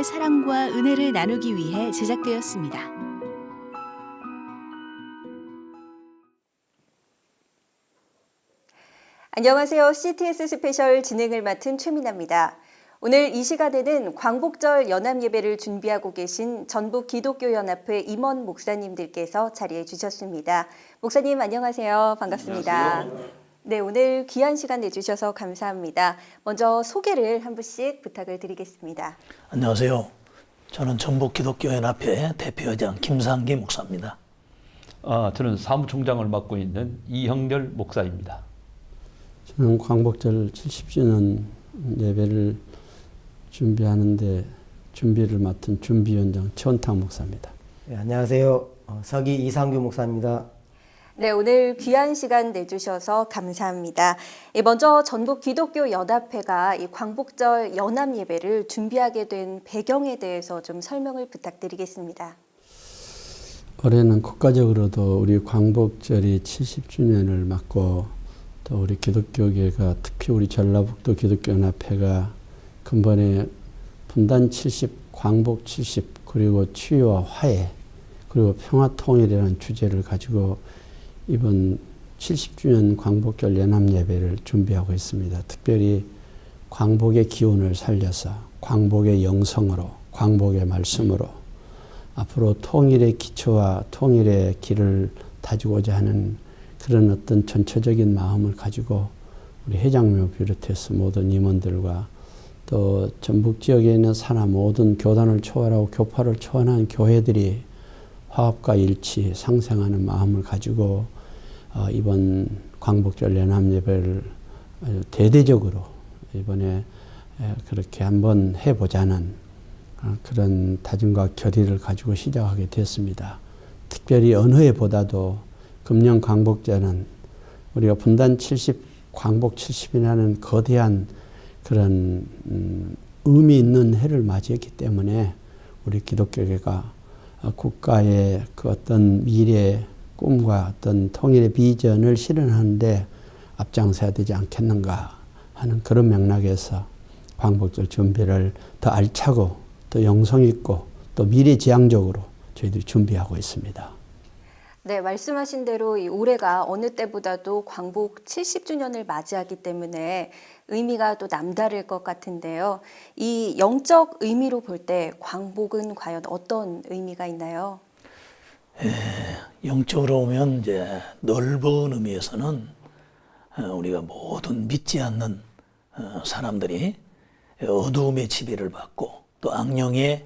하나님의 사랑과 은혜를 나누기 위해 제작되었습니다. 안녕하세요. CTS 스페셜 진행을 맡은 최민아입니다. 오늘 이 시간에는 광복절 연합예배를 준비하고 계신 전북기독교연합회 임원 목사님들께서 자리해 주셨습니다. 목사님 안녕하세요. 반갑습니다. 안녕하세요. 네, 오늘 귀한 시간 내주셔서 감사합니다. 먼저 소개를 한 분씩 부탁을 드리겠습니다. 안녕하세요. 저는 전북기독교연합회 대표회장 김상기 목사입니다. 저는 사무총장을 맡고 있는 이형렬 목사입니다. 저는 광복절 70주년 예배를 준비하는데 준비를 맡은 준비위원장 최원탁 목사입니다. 네, 안녕하세요. 서기 이상규 목사입니다. 네, 오늘 귀한 시간 내주셔서 감사합니다. 먼저 전북기독교연합회가 이 광복절 연합예배를 준비하게 된 배경에 대해서 좀 설명을 부탁드리겠습니다. 올해는 국가적으로도 우리 광복절이 70주년을 맞고 또 우리 기독교계가 특히 우리 전라북도 기독교연합회가 근본에 분단 70, 광복 70, 그리고 치유와 화해, 그리고 평화통일이라는 주제를 가지고 이번 70주년 광복절 연합예배를 준비하고 있습니다. 특별히 광복의 기운을 살려서 광복의 영성으로, 광복의 말씀으로 앞으로 통일의 기초와 통일의 길을 다지고자 하는 그런 어떤 전체적인 마음을 가지고 우리 회장님을 비롯해서 모든 임원들과 또 전북 지역에 있는 산하 모든 교단을 초월하고 교파를 초월한 교회들이 화합과 일치, 상생하는 마음을 가지고 이번 광복절 연합예배를 대대적으로 이번에 그렇게 한번 해보자는 그런 다짐과 결의를 가지고 시작하게 됐습니다. 특별히 어느 해보다도 금년 광복절은 우리가 분단 70, 광복 70이라는 거대한 그런 의미 있는 해를 맞이했기 때문에 우리 기독교계가 국가의 그 어떤 미래 꿈과 어떤 통일의 비전을 실현하는데 앞장서야 되지 않겠는가 하는 그런 맥락에서 광복절 준비를 더 알차고 또 영성 있고 또 미래지향적으로 저희들이 준비하고 있습니다. 네, 말씀하신 대로 이 올해가 어느 때보다도 광복 70주년을 맞이하기 때문에 의미가 또 남다를 것 같은데요. 이 영적 의미로 볼 때 광복은 과연 어떤 의미가 있나요? 영적으로 보면 이제 넓은 의미에서는 우리가 모든 믿지 않는 사람들이 어두움의 지배를 받고 또 악령의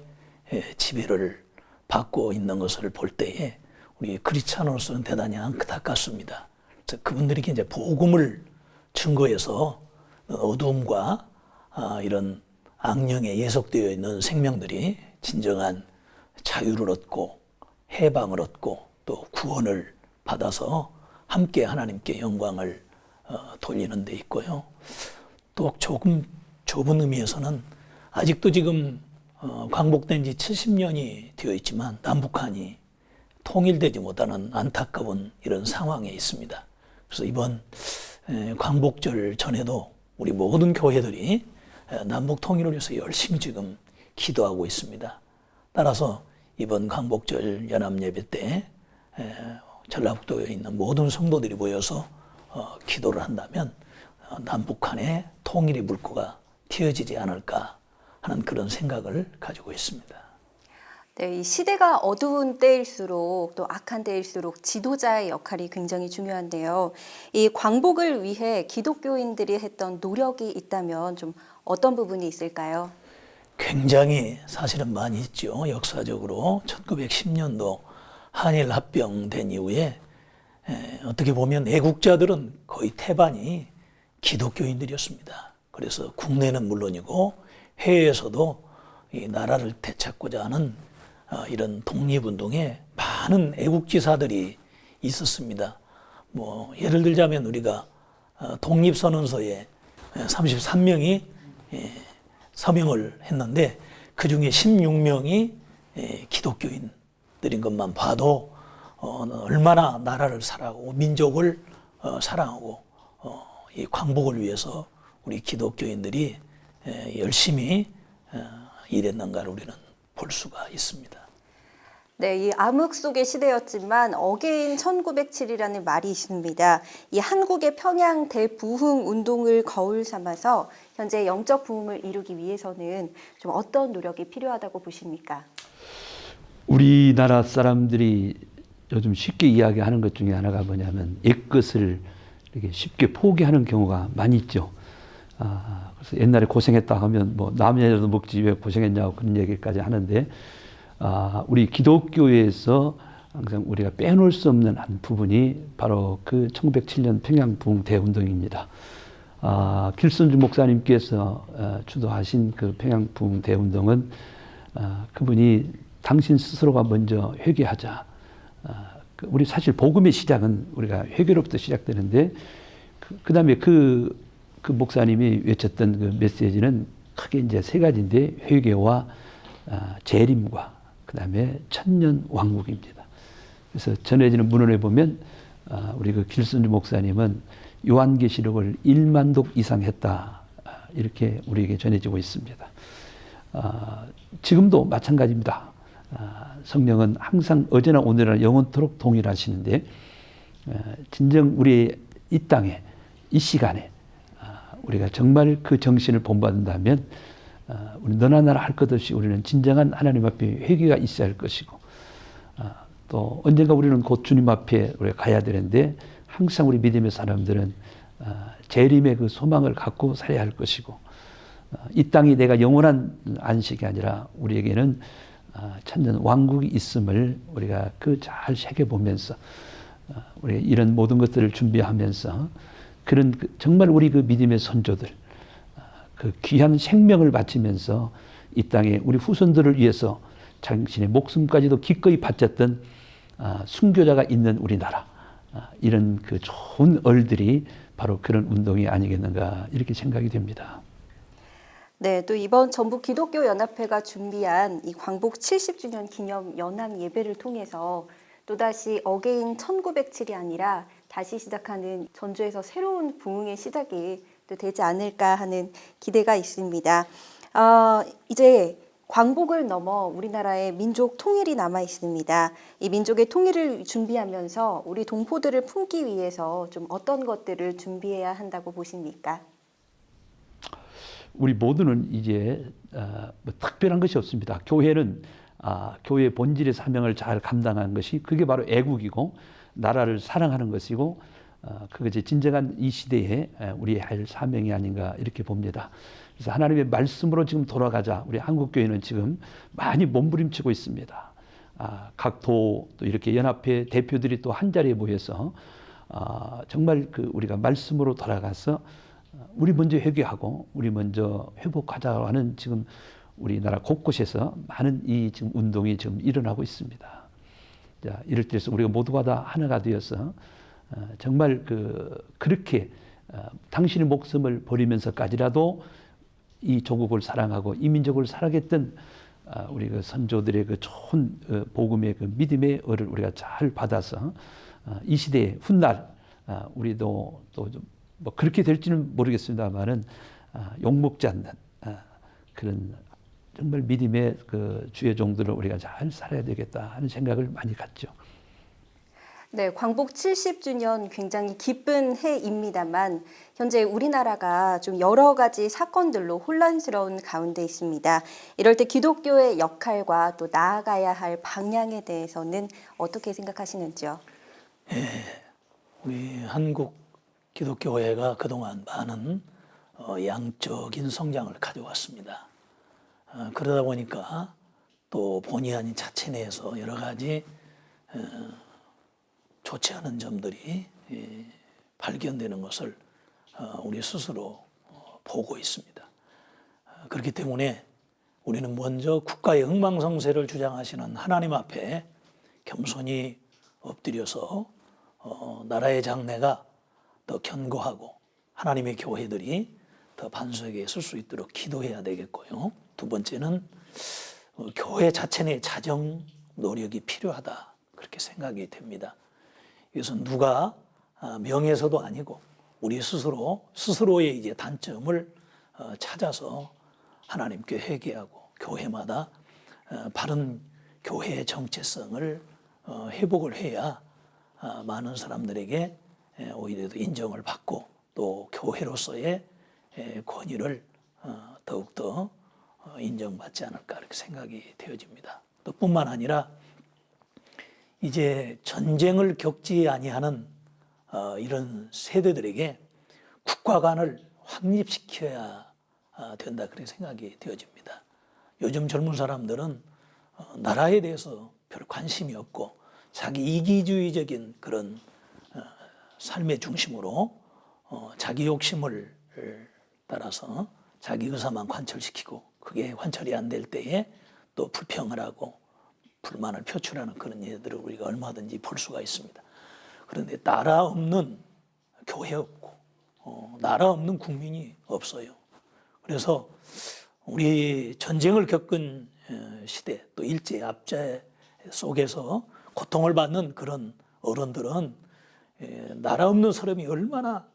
지배를 받고 있는 것을 볼 때에 우리 크리스찬으로서는 대단히 안타깝습니다. 그래서 그분들에게 이제 복음을 증거해서 어두움과 이런 악령에 예속되어 있는 생명들이 진정한 자유를 얻고 해방을 얻고 또 구원을 받아서 함께 하나님께 영광을 돌리는 데 있고요. 또 조금 좁은 의미에서는 아직도 지금 광복된 지 70년이 되어 있지만 남북한이 통일되지 못하는 안타까운 이런 상황에 있습니다. 그래서 이번 광복절 전에도 우리 모든 교회들이 남북 통일을 위해서 열심히 지금 기도하고 있습니다. 따라서 이번 광복절 연합예배 때 전라북도에 있는 모든 성도들이 모여서 기도를 한다면 남북한의 통일의 물꼬가 튀어지지 않을까 하는 그런 생각을 가지고 있습니다. 네, 이 시대가 어두운 때일수록 또 악한 때일수록 지도자의 역할이 굉장히 중요한데요. 이 광복을 위해 기독교인들이 했던 노력이 있다면 좀 어떤 부분이 있을까요? 굉장히 사실은 많이 있죠. 역사적으로 1910년도 한일 합병된 이후에 어떻게 보면 애국자들은 거의 태반이 기독교인들이었습니다. 그래서 국내는 물론이고 해외에서도 이 나라를 되찾고자 하는 이런 독립운동에 많은 애국지사들이 있었습니다. 뭐 예를 들자면 우리가 독립선언서에 33명이 서명을 했는데 그중에 16명이 기독교인들인 것만 봐도 얼마나 나라를 사랑하고 민족을 사랑하고 이 광복을 위해서 우리 기독교인들이 열심히 일했는가를 우리는 볼 수가 있습니다. 네, 이 암흑 속의 시대였지만 어게인 1907이라는 말이 있습니다. 이 한국의 평양 대부흥 운동을 거울 삼아서 현재 영적 부흥을 이루기 위해서는 좀 어떤 노력이 필요하다고 보십니까? 우리나라 사람들이 요즘 쉽게 이야기하는 것 중에 하나가 뭐냐면 옛것을 이렇게 쉽게 포기하는 경우가 많이 있죠. 그래서 옛날에 고생했다 하면 뭐 남녀도 먹지 왜 고생했냐고 그런 얘기까지 하는데 우리 기독교에서 항상 우리가 빼놓을 수 없는 한 부분이 바로 그 1907년 평양 부흥 대운동입니다. 길선주 목사님께서 주도하신 그 평양 부흥 대운동은 그분이 당신 스스로가 먼저 회개하자. 우리 사실 복음의 시작은 우리가 회개로부터 시작되는데 그다음에 그 목사님이 외쳤던 그 메시지는 크게 이제 세 가지인데 회개와 재림과 그다음에 천년 왕국입니다. 그래서 전해지는 문헌에 보면 우리 그 길선주 목사님은 요한계시록을 1만 독 이상 했다 이렇게 우리에게 전해지고 있습니다. 지금도 마찬가지입니다. 성령은 항상 어제나 오늘이나 영원토록 동일하시는데 진정 우리 이 땅에 이 시간에 우리가 정말 그 정신을 본받는다면 우리 너나 나나 할 것 없이 우리는 진정한 하나님 앞에 회개가 있어야 할 것이고 또 언젠가 우리는 곧 주님 앞에 우리가 가야 되는데 항상 우리 믿음의 사람들은 재림의 그 소망을 갖고 살아야 할 것이고 이 땅이 내가 영원한 안식이 아니라 우리에게는 천년 왕국이 있음을 우리가 그 잘 새겨보면서 우리 이런 모든 것들을 준비하면서 그런 정말 우리 그 믿음의 선조들 그 귀한 생명을 바치면서 이 땅에 우리 후손들을 위해서 자신의 목숨까지도 기꺼이 바쳤던 순교자가 있는 우리나라 이런 그 좋은 얼들이 바로 그런 운동이 아니겠는가 이렇게 생각이 됩니다. 네, 또 이번 전북 기독교 연합회가 준비한 이 광복 70주년 기념 연합 예배를 통해서 또다시 어게인 1907이 아니라 다시 시작하는 전주에서 새로운 부흥의 시작이 또 되지 않을까 하는 기대가 있습니다. 이제 광복을 넘어 우리나라의 민족 통일이 남아 있습니다. 이 민족의 통일을 준비하면서 우리 동포들을 품기 위해서 좀 어떤 것들을 준비해야 한다고 보십니까? 우리 모두는 이제 뭐 특별한 것이 없습니다. 교회는 교회의 본질의 사명을 잘 감당하는 것이 그게 바로 애국이고 나라를 사랑하는 것이고 그것이 진정한 이 시대에 우리의 할 사명이 아닌가 이렇게 봅니다. 그래서 하나님의 말씀으로 지금 돌아가자. 우리 한국교회는 지금 많이 몸부림치고 있습니다. 각 도 또 이렇게 연합회 대표들이 또 한 자리에 모여서 정말 그 우리가 말씀으로 돌아가서 우리 먼저 회개하고 우리 먼저 회복하자고 하는 지금 우리나라 곳곳에서 많은 이 지금 운동이 지금 일어나고 있습니다. 자, 이럴 때에서 우리가 모두가 다 하나가 되어서 정말 그렇게 당신의 목숨을 버리면서까지라도 이 조국을 사랑하고 이 민족을 사랑했던 우리 그 선조들의 그 좋은 복음의 그 믿음의 얼을 우리가 잘 받아서 이 시대의 훗날 우리도 또 뭐 그렇게 될지는 모르겠습니다만은 욕먹지 않는 그런 정말 믿음의 그 주의 종들을 우리가 잘 살아야 되겠다 하는 생각을 많이 갖죠. 네, 광복 70주년 굉장히 기쁜 해입니다만 현재 우리나라가 좀 여러 가지 사건들로 혼란스러운 가운데 있습니다. 이럴 때 기독교의 역할과 또 나아가야 할 방향에 대해서는 어떻게 생각하시는지요? 우리 한국 기독교회가 그동안 많은 양적인 성장을 가져왔습니다. 그러다 보니까 또 본의 아닌 자체 내에서 여러 가지 좋지 않은 점들이 발견되는 것을 우리 스스로 보고 있습니다. 그렇기 때문에 우리는 먼저 국가의 흥망성쇠를 주장하시는 하나님 앞에 겸손히 엎드려서 나라의 장래가 더 견고하고 하나님의 교회들이 더 반석에 설 수 있도록 기도해야 되겠고요. 두 번째는 교회 자체 내 자정 노력이 필요하다 그렇게 생각이 됩니다. 이것은 누가 명예서도 아니고 우리 스스로의 이제 단점을 찾아서 하나님께 회개하고 교회마다 바른 교회의 정체성을 회복을 해야 많은 사람들에게 오히려 인정을 받고 또 교회로서의 권위를 더욱더 인정받지 않을까 이렇게 생각이 되어집니다. 또 뿐만 아니라 이제 전쟁을 겪지 아니하는 이런 세대들에게 국가관을 확립시켜야 된다 그렇게 생각이 되어집니다. 요즘 젊은 사람들은 나라에 대해서 별 관심이 없고 자기 이기주의적인 그런 삶의 중심으로 자기 욕심을 따라서 자기 의사만 관철시키고 그게 관철이 안 될 때에 또 불평을 하고 불만을 표출하는 그런 예들을 우리가 얼마든지 볼 수가 있습니다. 그런데 나라 없는 교회 없고 나라 없는 국민이 없어요. 그래서 우리 전쟁을 겪은 시대 또 일제 압제 속에서 고통을 받는 그런 어른들은 나라 없는 사람이 얼마나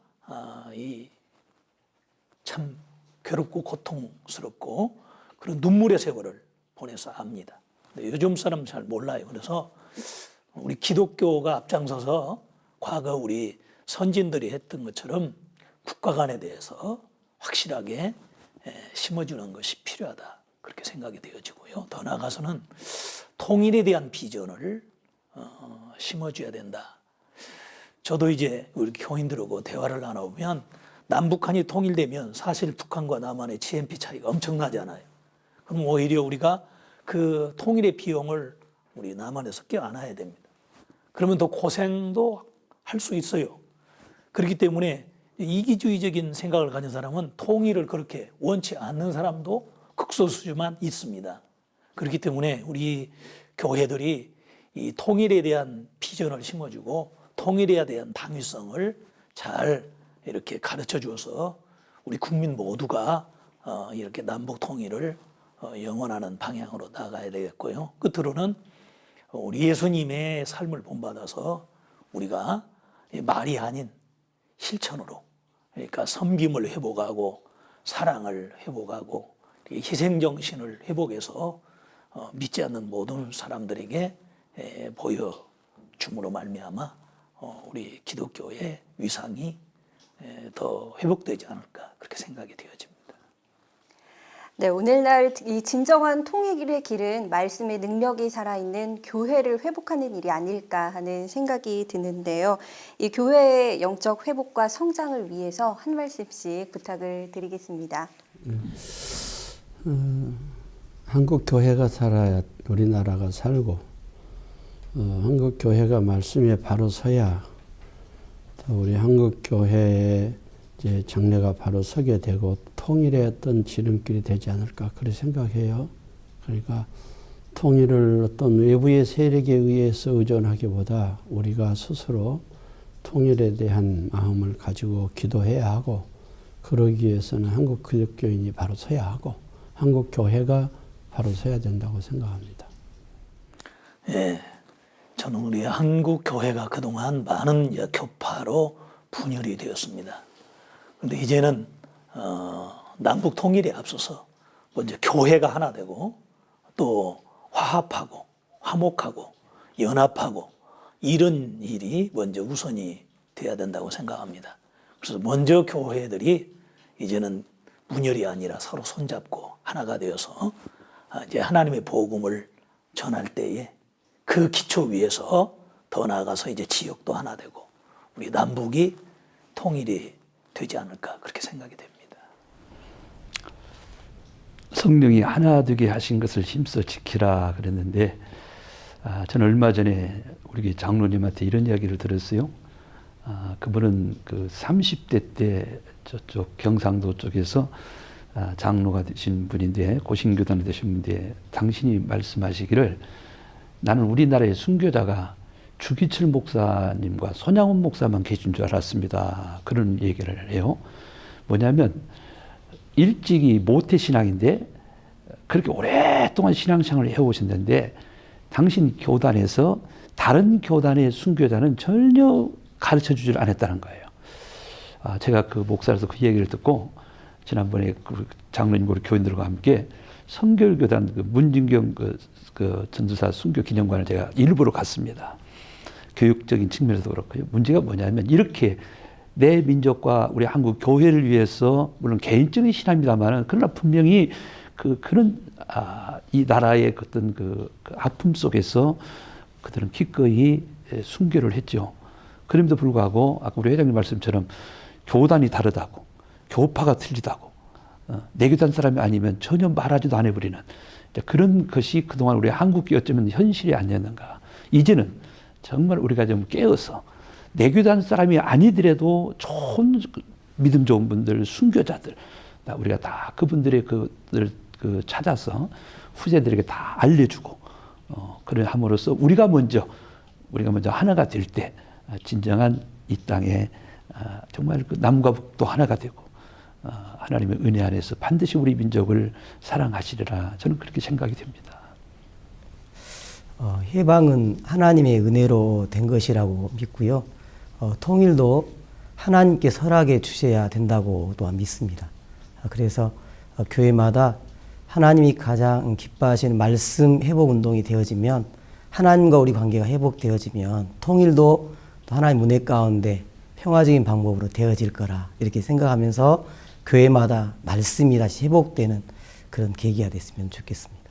참 괴롭고 고통스럽고 그런 눈물의 세월을 보내서 압니다. 근데 요즘 사람은 잘 몰라요. 그래서 우리 기독교가 앞장서서 과거 우리 선진들이 했던 것처럼 국가관에 대해서 확실하게 심어주는 것이 필요하다. 그렇게 생각이 되어지고요. 더 나아가서는 통일에 대한 비전을 심어줘야 된다. 저도 이제 우리 교인들하고 대화를 나눠보면 남북한이 통일되면 사실 북한과 남한의 GNP 차이가 엄청나잖아요. 그럼 오히려 우리가 그 통일의 비용을 우리 남한에서 껴안아야 됩니다. 그러면 더 고생도 할 수 있어요. 그렇기 때문에 이기주의적인 생각을 가진 사람은 통일을 그렇게 원치 않는 사람도 극소수지만 있습니다. 그렇기 때문에 우리 교회들이 이 통일에 대한 비전을 심어주고 통일에 대한 당위성을 잘 이렇게 가르쳐 주어서 우리 국민 모두가 이렇게 남북 통일을 영원하는 방향으로 나가야 되겠고요. 끝으로는 우리 예수님의 삶을 본받아서 우리가 말이 아닌 실천으로 그러니까 섬김을 회복하고 사랑을 회복하고 희생정신을 회복해서 믿지 않는 모든 사람들에게 보여줌으로 말미암아 우리 기독교의 위상이 더 회복되지 않을까 그렇게 생각이 되어집니다. 네, 오늘날 이 진정한 통일의 길은 말씀의 능력이 살아있는 교회를 회복하는 일이 아닐까 하는 생각이 드는데요. 이 교회의 영적 회복과 성장을 위해서 한 말씀씩 부탁을 드리겠습니다. 한국 교회가 살아야 우리나라가 살고 한국 교회가 말씀에 바로 서야 우리 한국 교회의 이제 장래가 바로 서게 되고 통일의 어떤 지름길이 되지 않을까 그렇게 생각해요. 그러니까 통일을 어떤 외부의 세력에 의해서 의존하기보다 우리가 스스로 통일에 대한 마음을 가지고 기도해야 하고 그러기 위해서는 한국 기독교인이 바로 서야 하고 한국 교회가 바로 서야 된다고 생각합니다. 예, 저는 우리 한국 교회가 그동안 많은 교파로 분열이 되었습니다. 그런데 이제는 남북 통일에 앞서서 먼저 교회가 하나 되고 또 화합하고 화목하고 연합하고 이런 일이 먼저 우선이 돼야 된다고 생각합니다. 그래서 먼저 교회들이 이제는 분열이 아니라 서로 손잡고 하나가 되어서 이제 하나님의 복음을 전할 때에 그 기초 위에서 더 나아가서 이제 지역도 하나 되고 우리 남북이 통일이 되지 않을까 그렇게 생각이 됩니다. 성령이 하나 되게 하신 것을 힘써 지키라 그랬는데 저는 얼마 전에 우리 장로님한테 이런 이야기를 들었어요. 그분은 그 30대 때 저쪽 경상도 쪽에서 장로가 되신 분인데 고신교단이 되신 분인데 당신이 말씀하시기를 나는 우리나라의 순교자가 주기철 목사님과 손양원 목사만 계신 줄 알았습니다. 그런 얘기를 해요. 뭐냐면 일찍이 모태신앙인데 그렇게 오랫동안 신앙생활을 해오셨는데 당신 교단에서 다른 교단의 순교자는 전혀 가르쳐주질 않았다는 거예요. 제가 그 목사로서 그 얘기를 듣고 지난번에 그 장로님과 교인들과 함께 성결교단 그 문진경 그 전도사 순교 기념관을 제가 일부러 갔습니다. 교육적인 측면에서 그렇고요. 문제가 뭐냐면 이렇게 내 민족과 우리 한국 교회를 위해서 물론 개인적인 신앙입니다만은 그러나 분명히 그런 이 나라의 어떤 그 아픔 속에서 그들은 기꺼이 순교를 했죠. 그럼에도 불구하고 아까 우리 회장님 말씀처럼 교단이 다르다고, 교파가 틀리다고, 내교단 사람이 아니면 전혀 말하지도 않아 버리는 그런 것이 그동안 우리 한국이 어쩌면 현실이 아니었는가. 이제는 정말 우리가 좀 깨어서 내교단 사람이 아니더라도 좋은 믿음 좋은 분들, 순교자들, 우리가 다 그분들의 그들 찾아서 후세들에게 다 알려주고, 그래 함으로써 우리가 먼저 하나가 될 때 진정한 이 땅에 정말 그 남과 북도 하나가 되고 하나님의 은혜 안에서 반드시 우리 민족을 사랑하시리라 저는 그렇게 생각이 됩니다. 해방은 하나님의 은혜로 된 것이라고 믿고요. 통일도 하나님께 허락해 주셔야 된다고 또한 믿습니다. 그래서 교회마다 하나님이 가장 기뻐하시는 말씀 회복 운동이 되어지면, 하나님과 우리 관계가 회복되어지면 통일도 또 하나님의 은혜 가운데 평화적인 방법으로 되어질 거라 이렇게 생각하면서 교회마다 말씀이 다시 회복되는 그런 계기가 됐으면 좋겠습니다.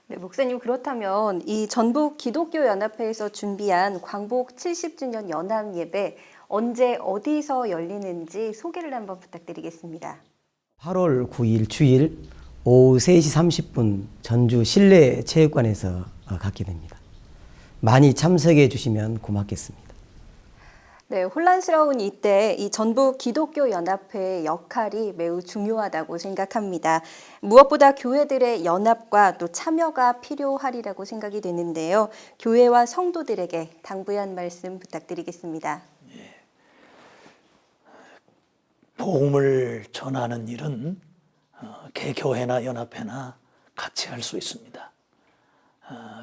네, 목사님, 그렇다면 이 전북 기독교 연합회에서 준비한 광복 70주년 연합 예배 언제 어디서 열리는지 소개를 한번 부탁드리겠습니다. 8월 9일 주일 오후 3시 30분 전주 실내 체육관에서 갖게 됩니다. 많이 참석해 주시면 고맙겠습니다. 네, 혼란스러운 이때 이 전북 기독교 연합회의 역할이 매우 중요하다고 생각합니다. 무엇보다 교회들의 연합과 또 참여가 필요하리라고 생각이 되는데요. 교회와 성도들에게 당부의 말씀 부탁드리겠습니다. 복음을 전하는 일은 개교회나 연합회나 같이 할 수 있습니다.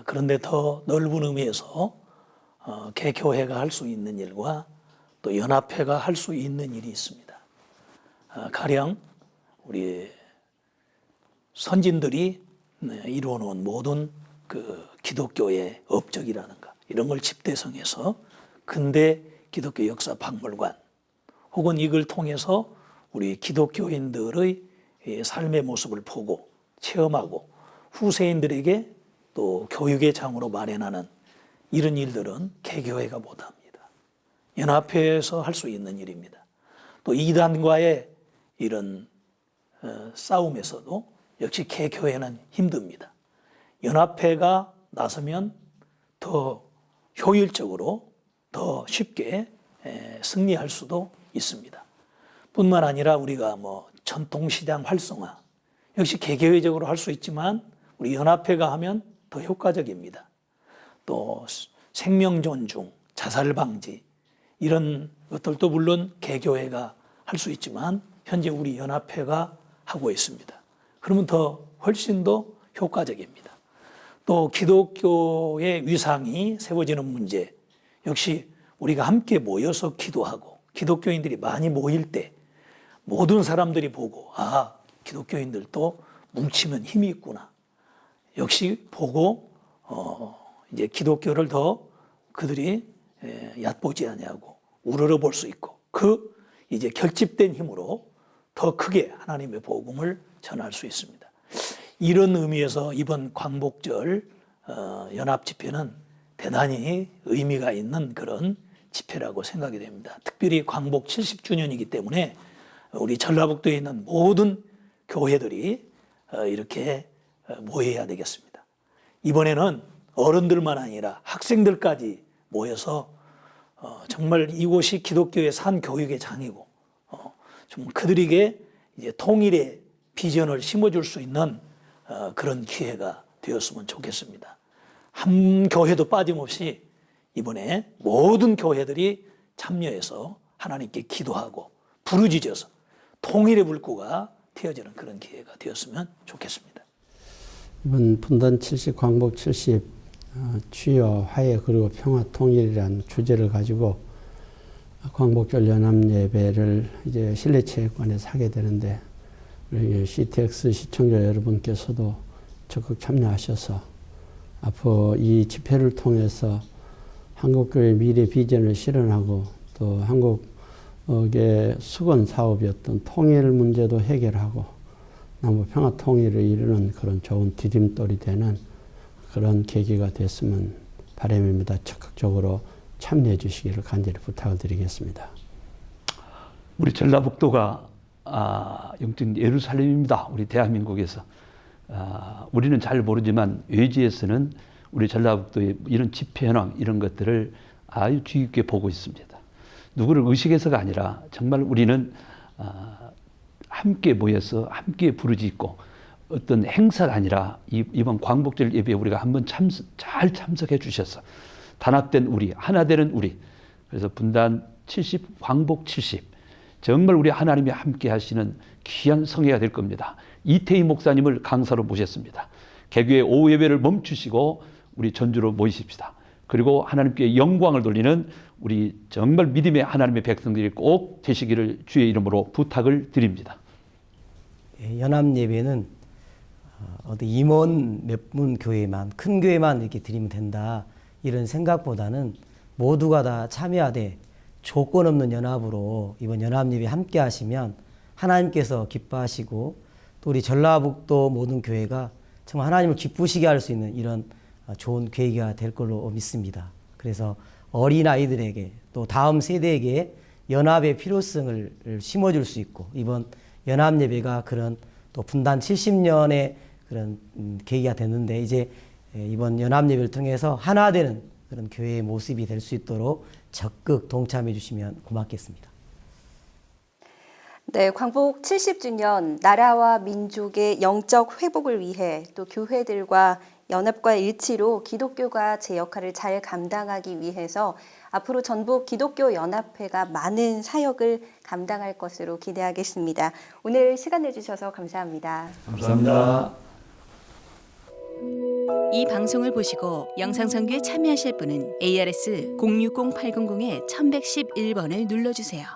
그런데 더 넓은 의미에서 개교회가 할 수 있는 일과 또 연합회가 할 수 있는 일이 있습니다. 가령 우리 선진들이 이루어놓은 모든 그 기독교의 업적이라든가 이런 걸 집대성해서 근대 기독교 역사 박물관 혹은 이걸 통해서 우리 기독교인들의 삶의 모습을 보고 체험하고 후세인들에게 또 교육의 장으로 마련하는 이런 일들은 개교회가 못합니다. 연합회에서 할 수 있는 일입니다. 또 이단과의 이런 싸움에서도 역시 개교회는 힘듭니다. 연합회가 나서면 더 효율적으로 더 쉽게 승리할 수도 있습니다. 뿐만 아니라 우리가 전통시장 활성화 역시 개개회적으로 할 수 있지만 우리 연합회가 하면 더 효과적입니다. 또 생명 존중, 자살 방지 이런 것들도 물론 개교회가 할 수 있지만 현재 우리 연합회가 하고 있습니다. 그러면 더 훨씬 더 효과적입니다. 또 기독교의 위상이 세워지는 문제 역시 우리가 함께 모여서 기도하고 기독교인들이 많이 모일 때 모든 사람들이 보고 기독교인들도 뭉치면 힘이 있구나. 역시 보고 이제 기독교를 더 그들이 얕보지 아니하고 우러러 볼 수 있고 이제 결집된 힘으로 더 크게 하나님의 복음을 전할 수 있습니다. 이런 의미에서 이번 광복절 연합 집회는 대단히 의미가 있는 그런 집회라고 생각이 됩니다. 특별히 광복 70주년이기 때문에 우리 전라북도에 있는 모든 교회들이 이렇게 모여야 되겠습니다. 이번에는 어른들만 아니라 학생들까지 모여서 정말 이곳이 기독교의 산 교육의 장이고 좀 그들에게 이제 통일의 비전을 심어줄 수 있는 그런 기회가 되었으면 좋겠습니다. 한 교회도 빠짐없이 이번에 모든 교회들이 참여해서 하나님께 기도하고 부르짖어서 통일의 불구가 태어지는 그런 기회가 되었으면 좋겠습니다. 이번 분단 70 광복 70 주여 화해 그리고 평화 통일이라는 주제를 가지고 광복절 연합 예배를 이제 실내체육관에서 하게 되는데 우리 CTX 시청자 여러분께서도 적극 참여하셔서 앞으로 이 집회를 통해서 한국교회 미래 비전을 실현하고 또 한국의 수건 사업이었던 통일 문제도 해결하고 남북 평화 통일을 이루는 그런 좋은 디딤돌이 되는 그런 계기가 됐으면 바람입니다. 적극적으로 참여해 주시기를 간절히 부탁을 드리겠습니다. 우리 전라북도가 영적 예루살렘입니다. 우리 대한민국에서. 우리는 잘 모르지만 외지에서는 우리 전라북도의 이런 집회 현황 이런 것들을 아주 주의 깊게 보고 있습니다. 누구를 의식해서가 아니라 정말 우리는 함께 모여서 함께 부르짖고 어떤 행사가 아니라 이번 광복절 예배에 우리가 한번 잘 참석해 주셔서 단합된 우리, 하나 되는 우리, 그래서 분단 70, 광복 70, 정말 우리 하나님이 함께 하시는 귀한 성회가 될 겁니다. 이태희 목사님을 강사로 모셨습니다. 개교의 오후 예배를 멈추시고 우리 전주로 모이십시다. 그리고 하나님께 영광을 돌리는 우리 정말 믿음의 하나님의 백성들이 꼭 되시기를 주의 이름으로 부탁을 드립니다. 연합예배는 어디 임원 몇 분 교회만, 큰 교회만 이렇게 드리면 된다 이런 생각보다는 모두가 다 참여하되 조건 없는 연합으로 이번 연합예배 함께 하시면 하나님께서 기뻐하시고 또 우리 전라북도 모든 교회가 정말 하나님을 기쁘시게 할 수 있는 이런 좋은 계기가 될 걸로 믿습니다. 그래서 어린아이들에게 또 다음 세대에게 연합의 필요성을 심어줄 수 있고 이번 연합예배가 그런 또 분단 70년의 그런 계기가 됐는데 이제 이번 연합예배를 통해서 하나 되는 그런 교회의 모습이 될 수 있도록 적극 동참해 주시면 고맙겠습니다. 네, 광복 70주년 나라와 민족의 영적 회복을 위해 또 교회들과 연합과 일치로 기독교가 제 역할을 잘 감당하기 위해서 앞으로 전북 기독교 연합회가 많은 사역을 감당할 것으로 기대하겠습니다. 오늘 시간 내주셔서 감사합니다. 감사합니다. 이 방송을 보시고 영상 선교에 참여하실 분은 ARS 060-800-1111번을 눌러주세요.